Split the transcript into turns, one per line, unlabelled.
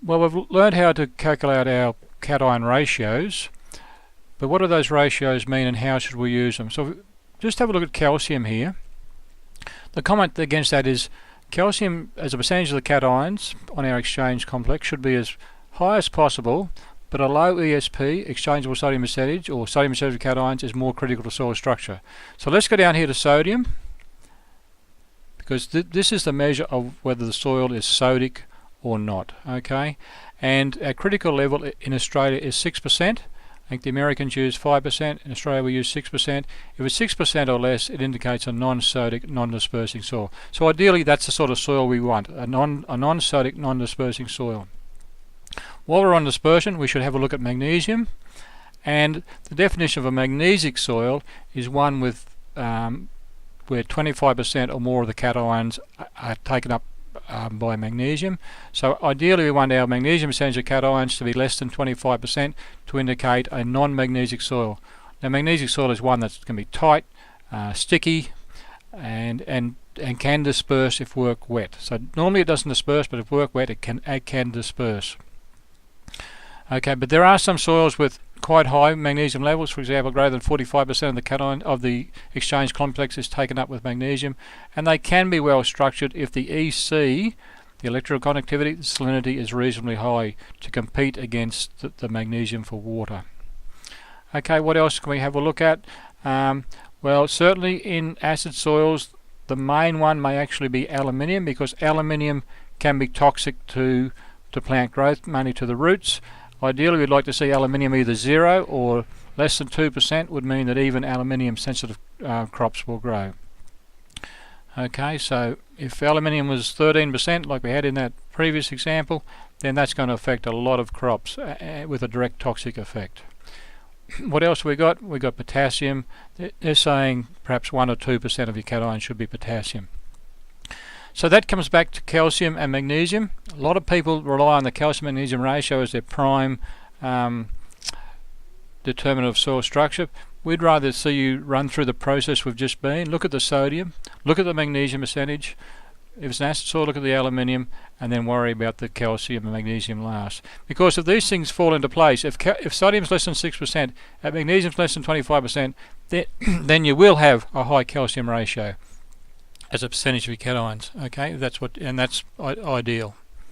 Well, we've learned how to calculate our cation ratios, but what do those ratios mean and how should we use them? So just have a look at calcium here. The comment against that is calcium as a percentage of the cations on our exchange complex should be as high as possible, but a low ESP, exchangeable sodium percentage, or sodium percentage of cations, is more critical to soil structure. So let's go down here to sodium, because this is the measure of whether the soil is sodic or not. Okay, and our critical level in Australia is 6%. I think the Americans use 5%, in Australia we use 6%. If it's 6% or less, it indicates a non-sodic, non-dispersing soil. So ideally that's the sort of soil we want, a non-sodic, non-dispersing soil. While we're on dispersion, we should have a look at magnesium. And the definition of a magnesic soil is one with where 25% or more of the cations are taken up by magnesium. So ideally we want our magnesium percentage of cations to be less than 25% to indicate a non-magnesic soil. Now magnesic soil is one that's going to be tight, sticky, and can disperse if work wet. So normally it doesn't disperse, but if work wet it can disperse. Okay, but there are some soils with quite high magnesium levels. For example, greater than 45% of the cation of the exchange complex is taken up with magnesium, and they can be well structured if the EC, the electrical conductivity, the salinity, is reasonably high to compete against the magnesium for water. Okay, what else can we have a look at? Well, certainly in acid soils, the main one may actually be aluminium, because aluminium can be toxic to plant growth, mainly to the roots. Ideally we'd like to see aluminium either 0 or less than 2%, would mean that even aluminium sensitive crops will grow. Okay, so if aluminium was 13% like we had in that previous example, then that's going to affect a lot of crops with a direct toxic effect. What else we got? We got potassium. They're saying perhaps 1 or 2% of your cation should be potassium. So that comes back to calcium and magnesium. A lot of people rely on the calcium-magnesium ratio as their prime determinant of soil structure. We'd rather see you run through the process we've just been. Look at the sodium, look at the magnesium percentage. If it's an acid soil, look at the aluminium, and then worry about the calcium and magnesium last. Because if these things fall into place, if sodium's less than 6%, and magnesium's less than 25%, then you will have a high calcium ratio as a percentage of your cations. Okay, that's ideal.